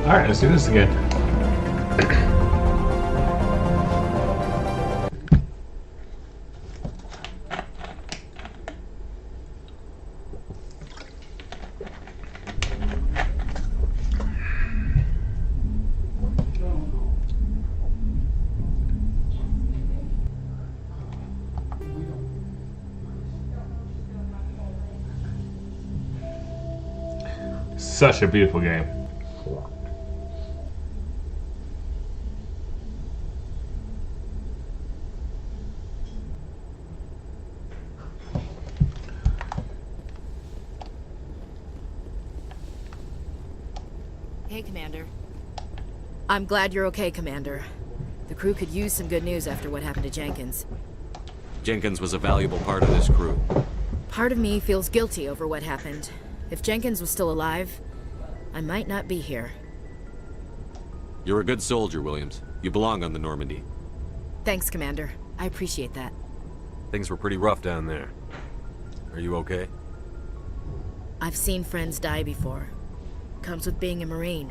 Alright, let's do this again. Such a beautiful game. Hey, Commander. I'm glad you're okay, Commander. The crew could use some good news after what happened to Jenkins. Jenkins was a valuable part of this crew. Part of me feels guilty over what happened. If Jenkins was still alive, I might not be here. You're a good soldier, Williams. You belong on the Normandy. Thanks, Commander. I appreciate that. Things were pretty rough down there. Are you okay? I've seen friends die before. Comes with being a Marine.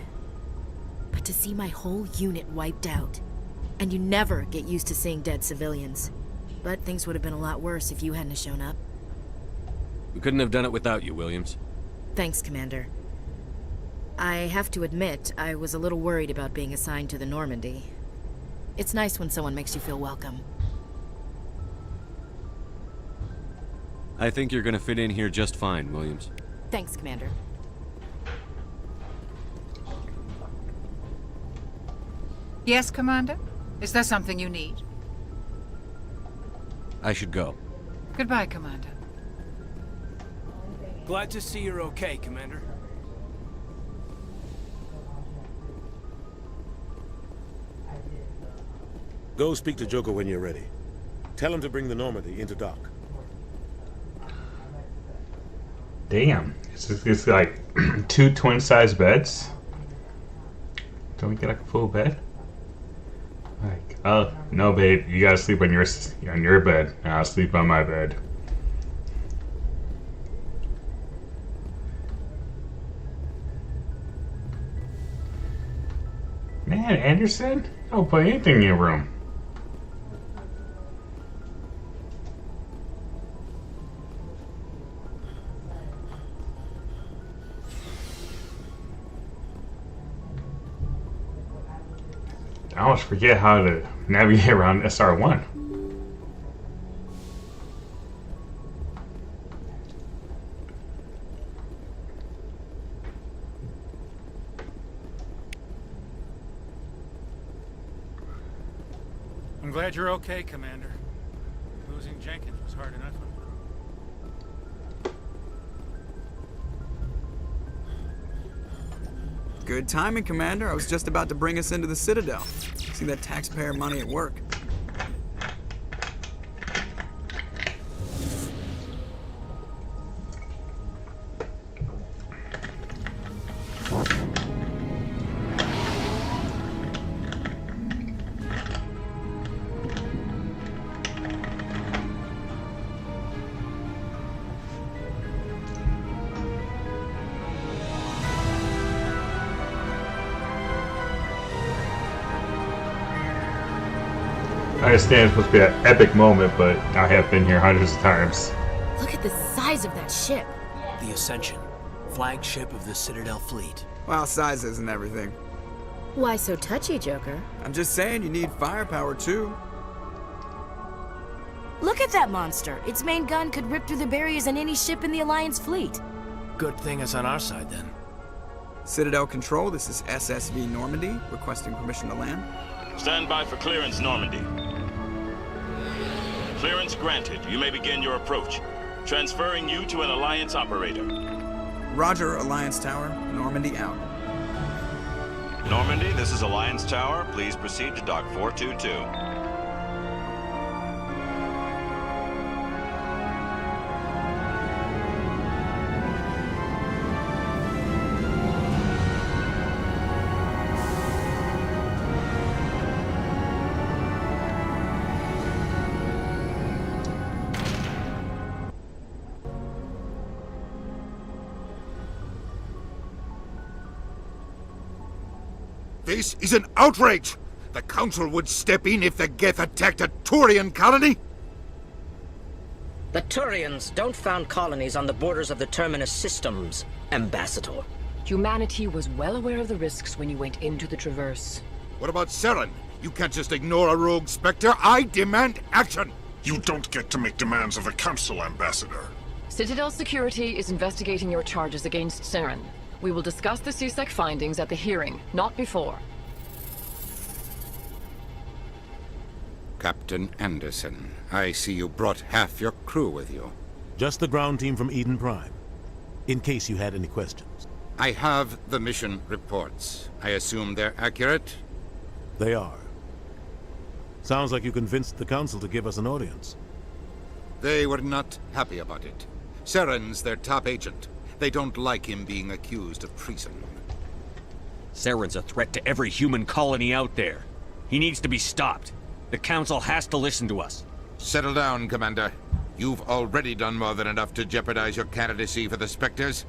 But to see my whole unit wiped out, and you never get used to seeing dead civilians. But things would have been a lot worse if you hadn't shown up. We couldn't have done it without you, Williams. Thanks, Commander. I have to admit, I was a little worried about being assigned to the Normandy. It's nice when someone makes you feel welcome. I think you're gonna fit in here just fine, Williams. Thanks, Commander. Yes, Commander? Is there something you need? I should go. Goodbye, Commander. Glad to see you're okay, Commander. Go speak to Joker when you're ready. Tell him to bring the Normandy into dock. Damn. It's like two twin-sized beds. Don't we get like a full bed? Like, oh, no, babe. You gotta sleep on your bed. I'll sleep on my bed. Man, Anderson, don't put anything in your room. I almost forget how to navigate around SR1. I'm glad you're okay, Commander. Losing Jenkins was hard enough. Good timing, Commander. I was just about to bring us into the Citadel. See that taxpayer money at work. I understand it's supposed to be an epic moment, but I have been here hundreds of times. Look at the size of that ship. The Ascension, flagship of the Citadel fleet. Well, size isn't everything. Why so touchy, Joker? I'm just saying you need firepower, too. Look at that monster. Its main gun could rip through the barriers in any ship in the Alliance fleet. Good thing it's on our side, then. Citadel Control, this is SSV Normandy, requesting permission to land. Stand by for clearance, Normandy. Clearance granted. You may begin your approach. Transferring you to an Alliance operator. Roger, Alliance Tower. Normandy out. Normandy, this is Alliance Tower. Please proceed to Dock 422. This is an outrage! The Council would step in if the Geth attacked a Turian colony? The Turians don't found colonies on the borders of the Terminus systems, Ambassador. Humanity was well aware of the risks when you went into the Traverse. What about Saren? You can't just ignore a rogue Spectre. I demand action! You don't get to make demands of the Council, Ambassador. Citadel Security is investigating your charges against Saren. We will discuss the CSEC findings at the hearing, not before. Captain Anderson, I see you brought half your crew with you. Just the ground team from Eden Prime, in case you had any questions. I have the mission reports. I assume they're accurate? They are. Sounds like you convinced the Council to give us an audience. They were not happy about it. Saren's their top agent. They don't like him being accused of treason. Saren's a threat to every human colony out there. He needs to be stopped. The Council has to listen to us. Settle down, Commander. You've already done more than enough to jeopardize your candidacy for the Spectres.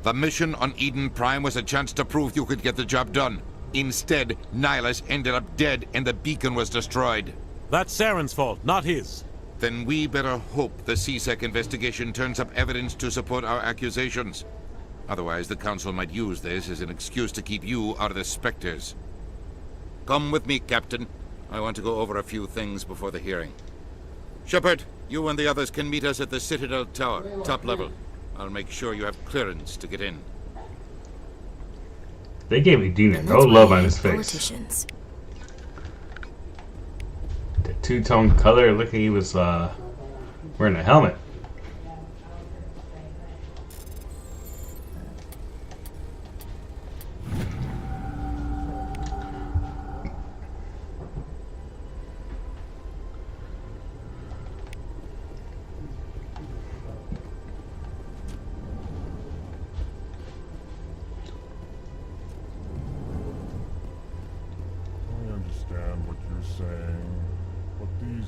The mission on Eden Prime was a chance to prove you could get the job done. Instead, Nihilus ended up dead and the beacon was destroyed. That's Saren's fault, not his. Then we better hope the CSEC investigation turns up evidence to support our accusations. Otherwise, the Council might use this as an excuse to keep you out of the Spectres. Come with me, Captain. I want to go over a few things before the hearing. Shepard, you and the others can meet us at the Citadel Tower, top level. I'll make sure you have clearance to get in. They gave Edina no love on his face. Politicians. The two-tone color, look, he was wearing a helmet.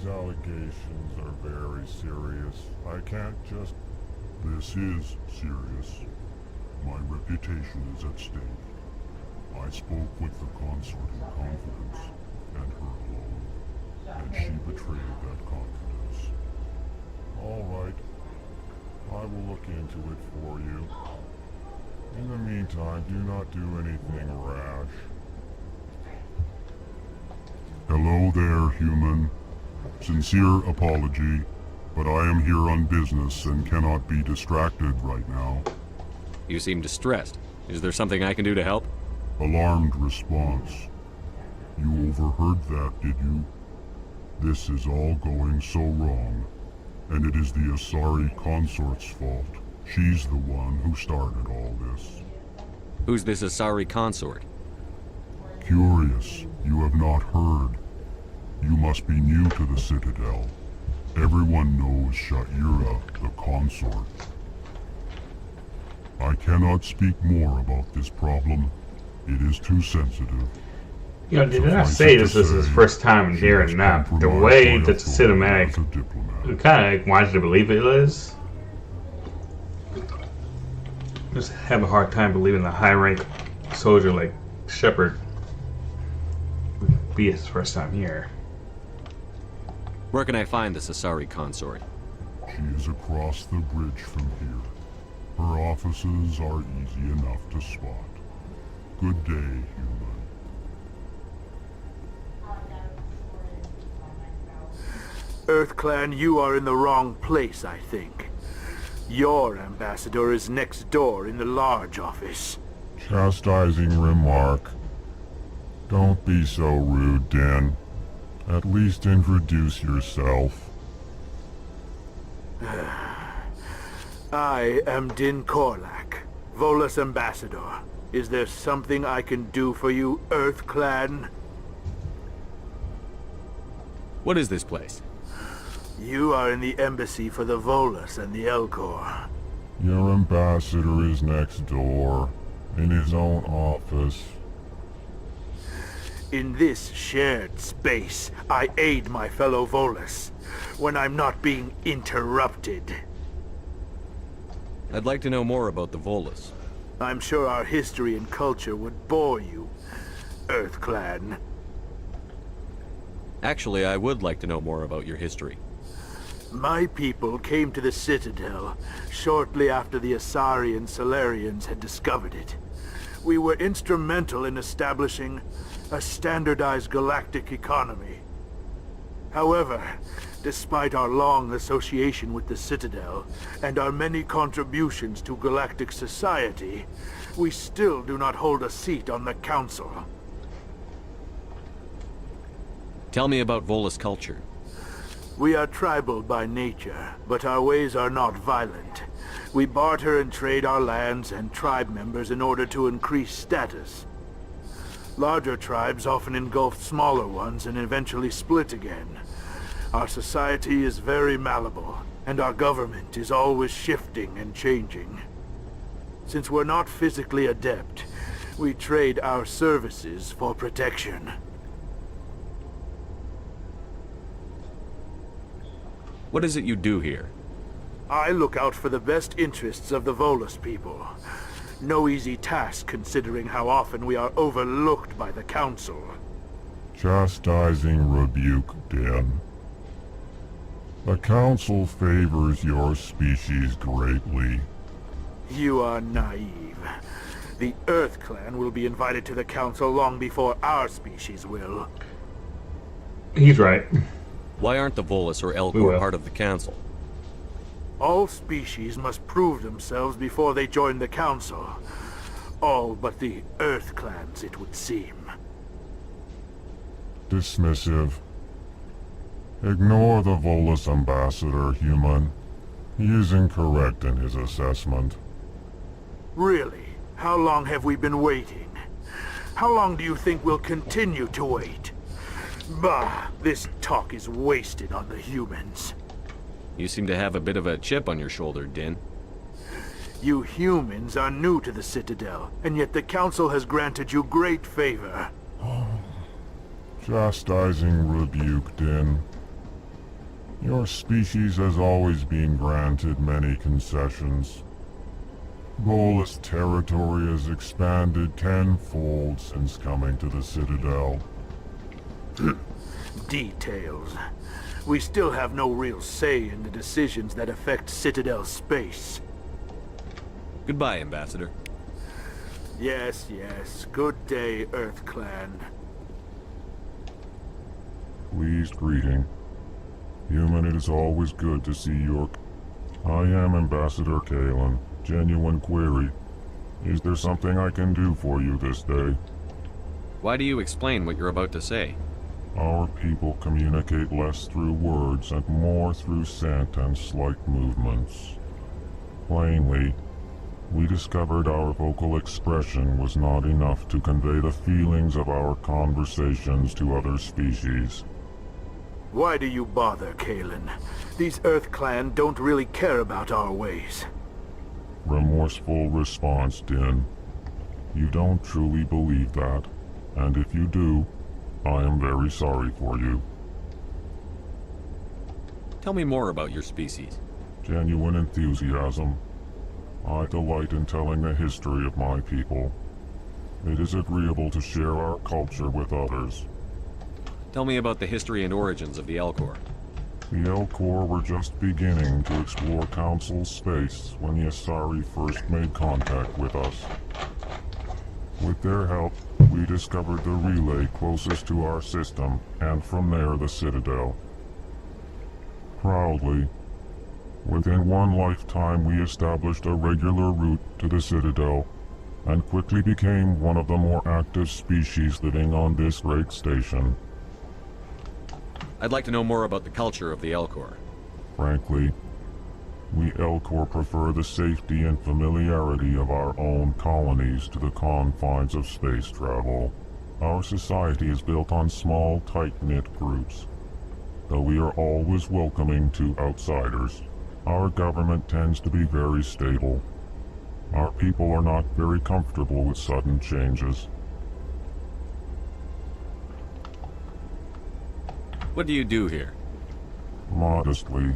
Allegations are very serious. I can't just... This is serious. My reputation is at stake. I spoke with the consort in confidence, and her alone, and she betrayed that confidence. All right. I will look into it for you. In the meantime, do not do anything rash. Hello there, human. Sincere apology, but I am here on business and cannot be distracted right now. You seem distressed. Is there something I can do to help? Alarmed response. You overheard that, did you? This is all going so wrong, and it is the Asari consort's fault. She's the one who started all this. Who's this Asari consort? Curious, you have not heard. You must be new to the Citadel. Everyone knows Sha'ira, the consort. I cannot speak more about this problem. It is too sensitive. You know, did I say this is his first time hearing that? The way that the cinematic kind of wants you to believe it is. Just have a hard time believing a high-rank soldier like Shepard would be his first time here. Where can I find this Asari consort? She is across the bridge from here. Her offices are easy enough to spot. Good day, human. EarthClan, you are in the wrong place, I think. Your ambassador is next door in the large office. Chastising remark. Don't be so rude, Den. At least introduce yourself. I am Din Korlak, Volus ambassador. Is there something I can do for you, EarthClan? What is this place? You are in the embassy for the Volus and the Elcor. Your ambassador is next door, in his own office. In this shared space, I aid my fellow Volus, when I'm not being interrupted. I'd like to know more about the Volus. I'm sure our history and culture would bore you. Earth Clan. Actually, I would like to know more about your history. My people came to the Citadel shortly after the Asari and Salarians had discovered it. We were instrumental in establishing a standardized galactic economy. However, despite our long association with the Citadel and our many contributions to galactic society, we still do not hold a seat on the Council. Tell me about Volus culture. We are tribal by nature, but our ways are not violent. We barter and trade our lands and tribe members in order to increase status. Larger tribes often engulf smaller ones and eventually split again. Our society is very malleable, and our government is always shifting and changing. Since we're not physically adept, we trade our services for protection. What is it you do here? I look out for the best interests of the Volus people. No easy task considering how often we are overlooked by the Council. Chastising rebuke, Din. The Council favors your species greatly. You are naive. The Earth Clan will be invited to the Council long before our species will. He's right. Why aren't the Volus or Elcor part of the Council? All species must prove themselves before they join the Council. All but the Earth Clans, it would seem. Dismissive. Ignore the Volus ambassador, human. He is incorrect in his assessment. Really? How long have we been waiting? How long do you think we'll continue to wait? Bah, this talk is wasted on the humans. You seem to have a bit of a chip on your shoulder, Din. You humans are new to the Citadel, and yet the Council has granted you great favor. Chastising rebuke, Din. Your species has always been granted many concessions. Volus territory has expanded tenfold since coming to the Citadel. Details. We still have no real say in the decisions that affect Citadel space. Goodbye, Ambassador. Yes, yes. Good day, Earth Clan. Pleased greeting. Human, it is always good to see your... I am Ambassador Kalen. Genuine query. Is there something I can do for you this day? Why do you explain what you're about to say? Our people communicate less through words and more through scent and slight movements. Plainly, we discovered our vocal expression was not enough to convey the feelings of our conversations to other species. Why do you bother, Kalen? These Earth Clan don't really care about our ways. Remorseful response, Din. You don't truly believe that, and if you do, I am very sorry for you. Tell me more about your species. Genuine enthusiasm. I delight in telling the history of my people. It is agreeable to share our culture with others. Tell me about the history and origins of the Elcor. The Elcor were just beginning to explore Council space when the Asari first made contact with us. With their help, we discovered the relay closest to our system, and from there the Citadel. Proudly, within one lifetime we established a regular route to the Citadel, and quickly became one of the more active species living on this great station. I'd like to know more about the culture of the Elcor. Frankly, we Elcor prefer the safety and familiarity of our own colonies to the confines of space travel. Our society is built on small, tight-knit groups. Though we are always welcoming to outsiders, our government tends to be very stable. Our people are not very comfortable with sudden changes. What do you do here? Modestly,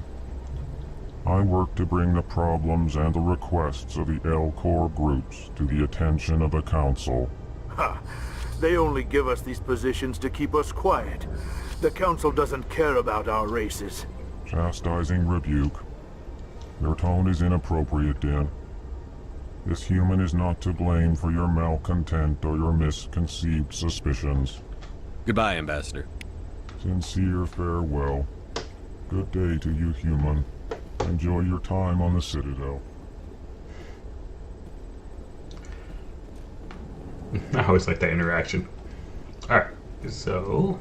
I work to bring the problems and the requests of the Elcor groups to the attention of the Council. Ha! They only give us these positions to keep us quiet. The Council doesn't care about our races. Chastising rebuke. Your tone is inappropriate, Dan. This human is not to blame for your malcontent or your misconceived suspicions. Goodbye, Ambassador. Sincere farewell. Good day to you, human. Enjoy your time on the Citadel. I always like that interaction. Alright, so...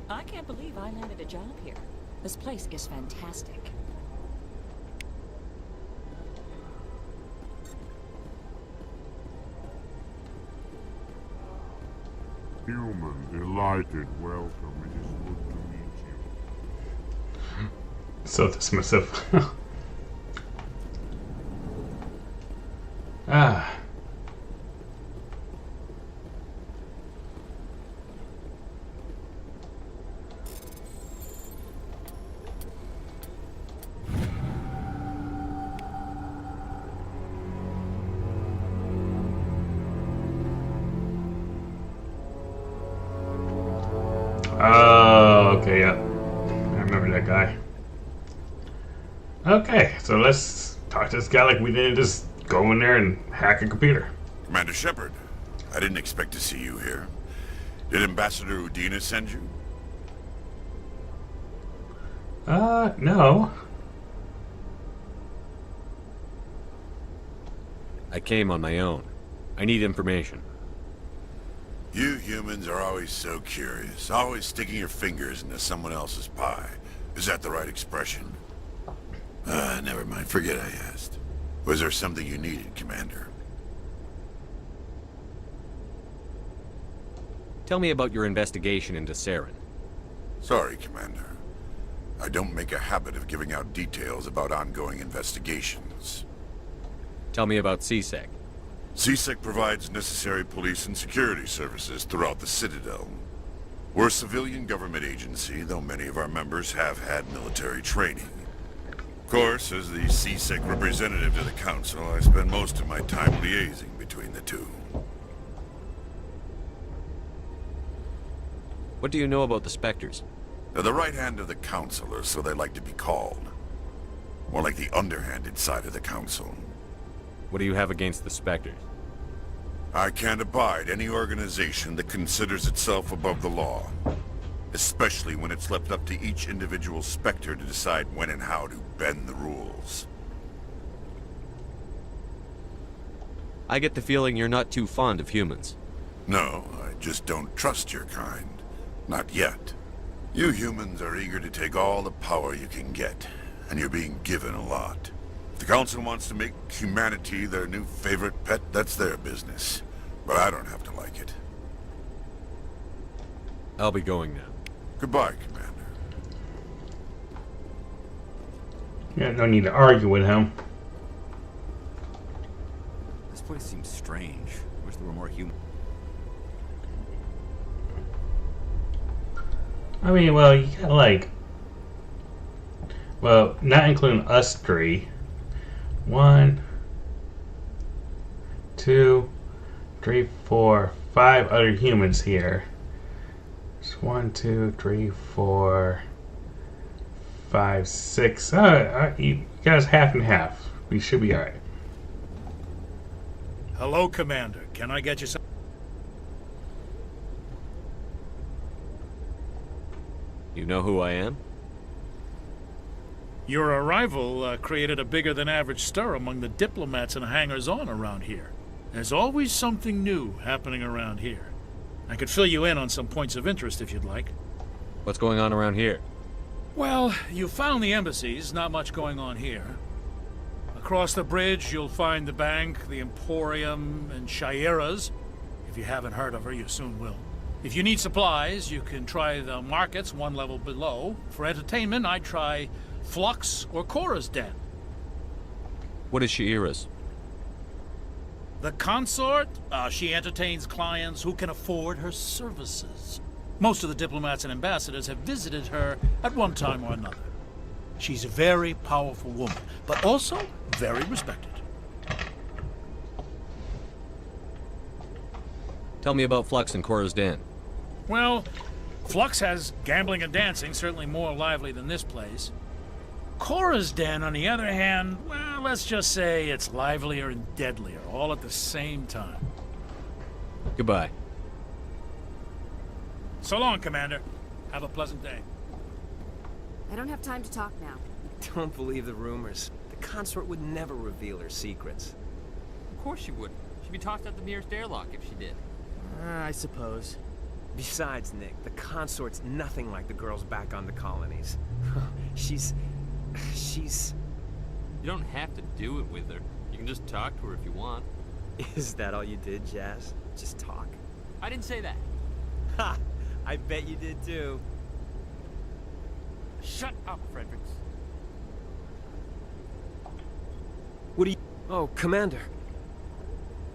I can't believe I landed a job here. This place is fantastic. Human, delighted, welcome. It is good to meet you. So dismissive. Ah. Oh, okay, yeah. I remember that guy. Okay, so let's talk to this guy like we didn't just go in there and hack a computer. Commander Shepard, I didn't expect to see you here. Did Ambassador Udina send you? No. I came on my own. I need information. You humans are always so curious, always sticking your fingers into someone else's pie. Is that the right expression? Never mind, forget I asked. Was there something you needed, Commander? Tell me about your investigation into Saren. Sorry, Commander. I don't make a habit of giving out details about ongoing investigations. Tell me about CSEC. CSEC provides necessary police and security services throughout the Citadel. We're a civilian government agency, though many of our members have had military training. Of course, as the CSEC representative to the Council, I spend most of my time liaising between the two. What do you know about the Spectres? They're the right hand of the Council, or so they like to be called. More like the underhanded side of the Council. What do you have against the Spectres? I can't abide any organization that considers itself above the law. Especially when it's left up to each individual Spectre to decide when and how to bend the rules. I get the feeling you're not too fond of humans. No, I just don't trust your kind. Not yet. You humans are eager to take all the power you can get, and you're being given a lot. If the Council wants to make humanity their new favorite pet, that's their business. But I don't have to like it. I'll be going now. Goodbye, Commander. Yeah, no need to argue with him. This place seems strange. Wish there were more human. I mean, well, you got like... Well, not including us three. 1, 2, 3, 4, 5 other humans here. It's 1, 2, 3, 4, 5, 6. You guys half and half. We should be alright. Hello, Commander. Can I get you some? You know who I am? Your arrival created a bigger-than-average stir among the diplomats and hangers-on around here. There's always something new happening around here. I could fill you in on some points of interest if you'd like. What's going on around here? Well, you found the embassies, not much going on here. Across the bridge, you'll find the bank, the Emporium, and Shayera's. If you haven't heard of her, you soon will. If you need supplies, you can try the markets one level below. For entertainment, I'd try Flux or Cora's Den. What is Sha'ira's? The consort, she entertains clients who can afford her services. Most of the diplomats and ambassadors have visited her at one time or another. She's a very powerful woman, but also very respected. Tell me about Flux and Cora's Den. Well, Flux has gambling and dancing, certainly more lively than this place. Cora's Den, on the other hand, well, let's just say it's livelier and deadlier, all at the same time. Goodbye. So long, Commander. Have a pleasant day. I don't have time to talk now. Don't believe the rumors. The consort would never reveal her secrets. Of course she wouldn't. She'd be tossed out the nearest airlock if she did. I suppose. Besides, Nick, the consort's nothing like the girls back on the colonies. She's... You don't have to do it with her. You can just talk to her if you want. Is that all you did, Jazz? Just talk? I didn't say that. Ha! I bet you did too. Shut up, Fredericks. What do you... Oh, Commander.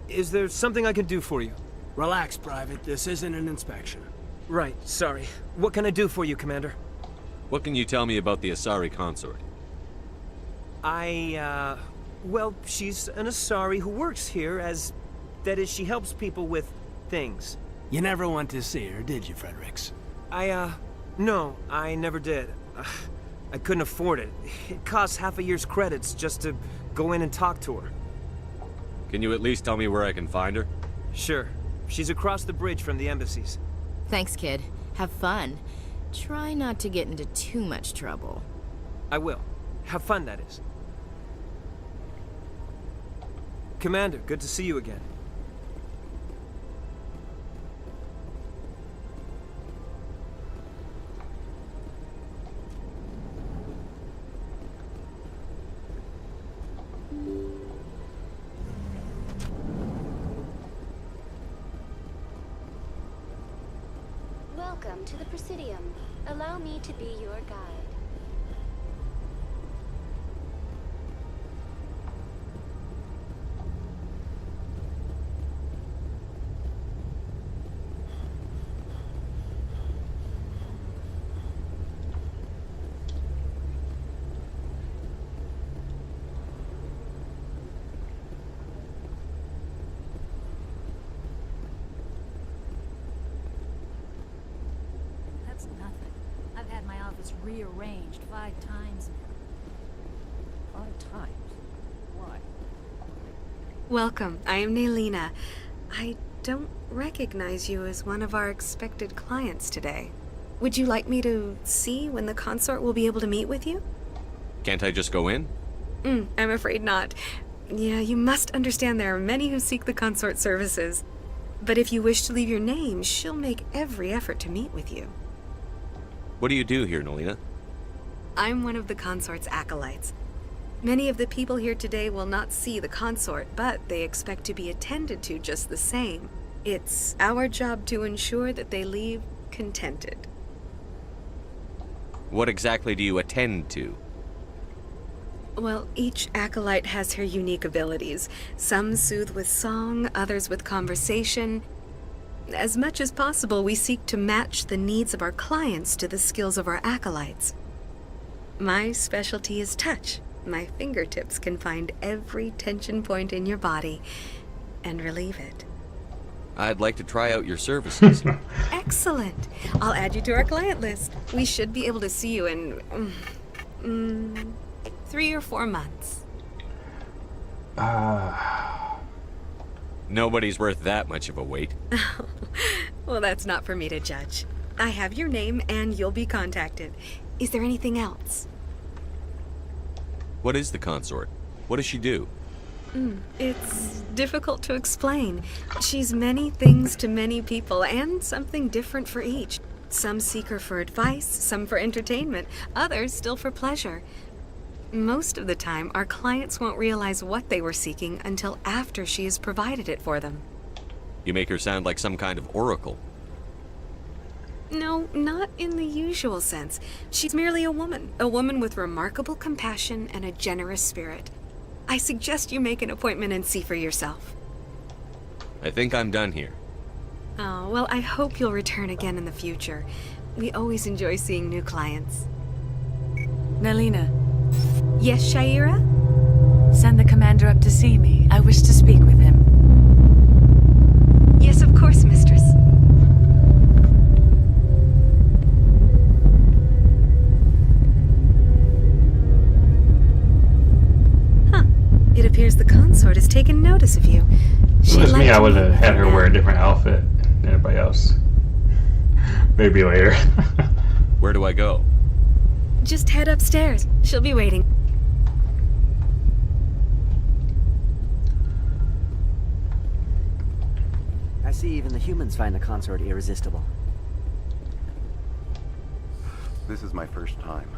Is there something I can do for you? Relax, Private. This isn't an inspection. Right, sorry. What can I do for you, Commander? What can you tell me about the Asari consort? Well, she's an Asari who works here as... That is, she helps people with things. You never went to see her, did you, Fredericks? No, I never did. I couldn't afford it. It costs half a year's credits just to go in and talk to her. Can you at least tell me where I can find her? Sure. She's across the bridge from the embassies. Thanks, kid. Have fun. Try not to get into too much trouble. I will. Have fun, that is. Commander, good to see you again. Welcome to the Presidium. Allow me to be your guide. That's nothing. I've had my office rearranged 5 times now. 5 times? Why? Welcome. I am Naylina. I don't recognize you as one of our expected clients today. Would you like me to see when the consort will be able to meet with you? Can't I just go in? I'm afraid not. Yeah, you must understand there are many who seek the consort services. But if you wish to leave your name, she'll make every effort to meet with you. What do you do here, Naylina? I'm one of the consort's acolytes. Many of the people here today will not see the consort, but they expect to be attended to just the same. It's our job to ensure that they leave contented. What exactly do you attend to? Well, each acolyte has her unique abilities. Some soothe with song, others with conversation. As much as possible, we seek to match the needs of our clients to the skills of our acolytes. My specialty is touch. My fingertips can find every tension point in your body and relieve it. I'd like to try out your services. Excellent. I'll add you to our client list. We should be able to see you in 3 or 4 months. Nobody's worth that much of a wait. Well, that's not for me to judge. I have your name and you'll be contacted. Is there anything else? What is the consort? What does she do? It's difficult to explain. She's many things to many people and something different for each. Some seek her for advice, some for entertainment, others still for pleasure. Most of the time, our clients won't realize what they were seeking until after she has provided it for them. You make her sound like some kind of oracle. No, not in the usual sense. She's merely a woman with remarkable compassion and a generous spirit. I suggest you make an appointment and see for yourself. I think I'm done here. Oh, well, I hope you'll return again in the future. We always enjoy seeing new clients. Nalina. Yes, Shaira? Send the commander up to see me. I wish to speak with him. Yes, of course, mistress. Huh. It appears the consort has taken notice of you. If it was me, I would have had her wear a different outfit than everybody else. Maybe later. Where do I go? Just head upstairs. She'll be waiting. I see even the humans find the consort irresistible. This is my first time.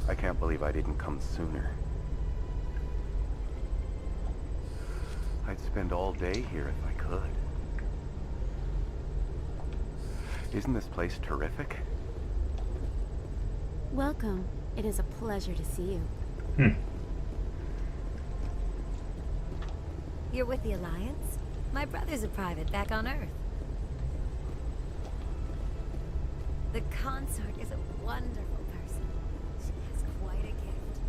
I can't believe I didn't come sooner. I'd spend all day here if I could. Isn't this place terrific? Welcome. It is a pleasure to see you. You're with the Alliance? My brother's a private back on Earth. The consort is a wonderful person. She has quite a gift.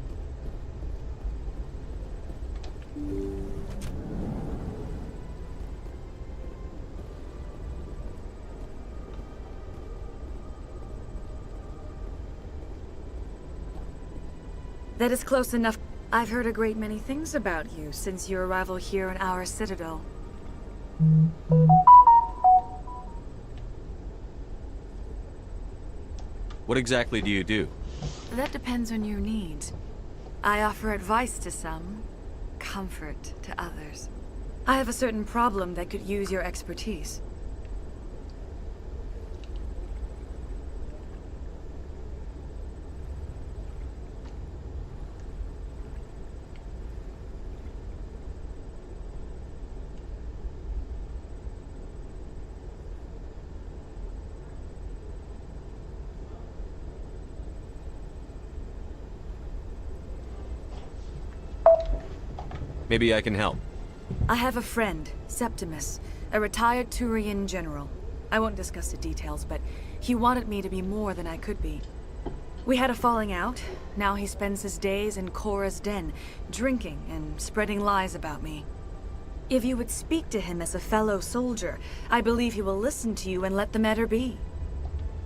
That is close enough. I've heard a great many things about you since your arrival here in our citadel. What exactly do you do? That depends on your needs. I offer advice to some, comfort to others. I have a certain problem that could use your expertise. Maybe I can help. I have a friend, Septimus, a retired Turian general. I won't discuss the details, but he wanted me to be more than I could be. We had a falling out. Now he spends his days in Korra's den, drinking and spreading lies about me. If you would speak to him as a fellow soldier, I believe he will listen to you and let the matter be.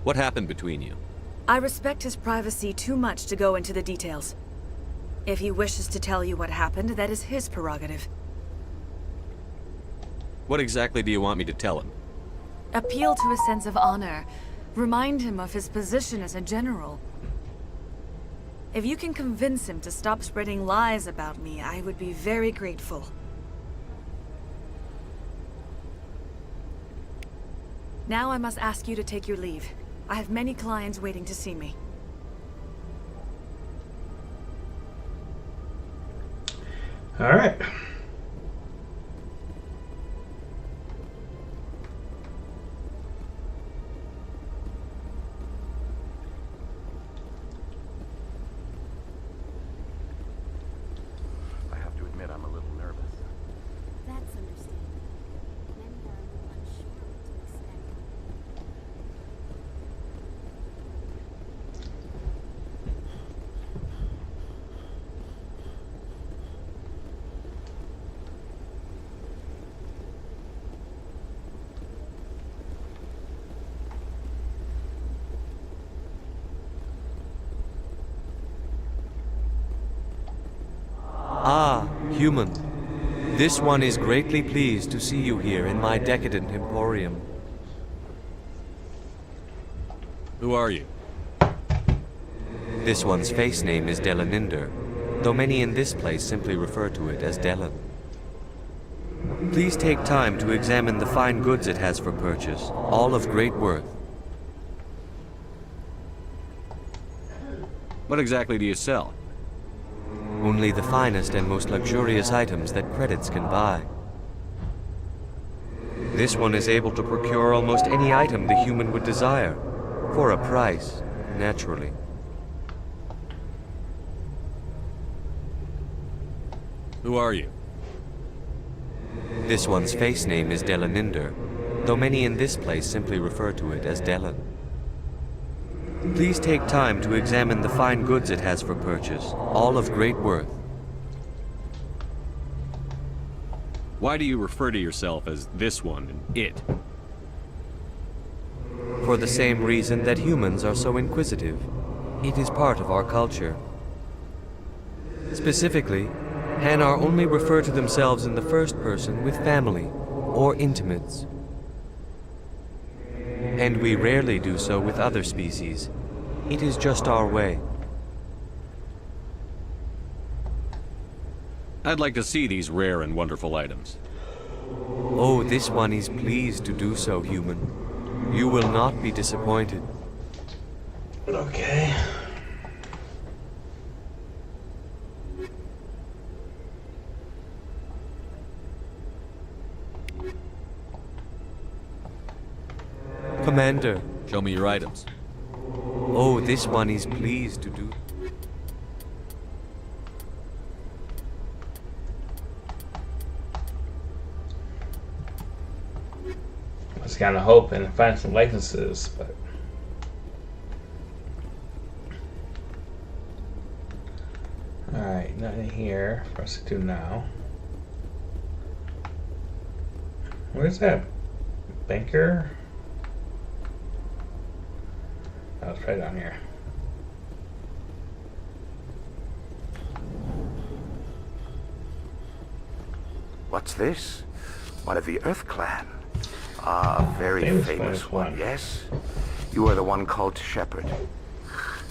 What happened between you? I respect his privacy too much to go into the details. If he wishes to tell you what happened, that is his prerogative. What exactly do you want me to tell him? Appeal to his sense of honor. Remind him of his position as a general. If you can convince him to stop spreading lies about me, I would be very grateful. Now I must ask you to take your leave. I have many clients waiting to see me. All right. I have to admit I'm a little nervous. That's understandable. Many are a little unsure what to expect. Ah, human. This one is greatly pleased to see you here in my decadent emporium. Who are you? This one's face name is Delaninder, though many in this place simply refer to it as Delan. Please take time to examine the fine goods it has for purchase, all of great worth. What exactly do you sell? Only the finest and most luxurious items that credits can buy. This one is able to procure almost any item the human would desire, For a price, naturally. Who are you? This one's face name is Delaninder, though many in this place simply refer to it as Delan. Please take time to examine the fine goods it has for purchase, all of great worth. Why do you refer to yourself as this one and it? For the same reason that humans are so inquisitive. It is part of our culture. Specifically, Hanar only refer to themselves in the first person with family or intimates. And we rarely do so with other species. It is just our way. I'd like to see these rare and wonderful items. Oh, this one is pleased to do so, human. You will not be disappointed. Okay. Commander. Show me your items. Oh, this one is pleased to do. I was kind of hoping to find some licenses, but alright, nothing here for us to do now. Where's that banker? Oh, it's right down here. What's this? One of the Earth Clan. Ah, a very famous one, yes? You are the one called Shepard.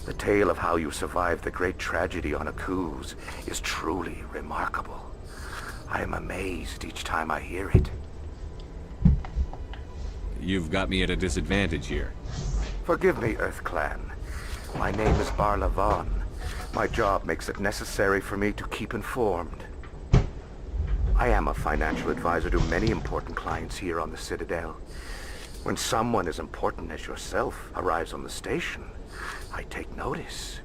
The tale of how you survived the great tragedy on Akuz is truly remarkable. I am amazed each time I hear it. You've got me at a disadvantage here. Forgive me, Earth Clan. My name is Barla Vaughn. My job makes it necessary for me to keep informed. I am a financial advisor to many important clients here on the Citadel. When someone as important as yourself arrives on the station, I take notice.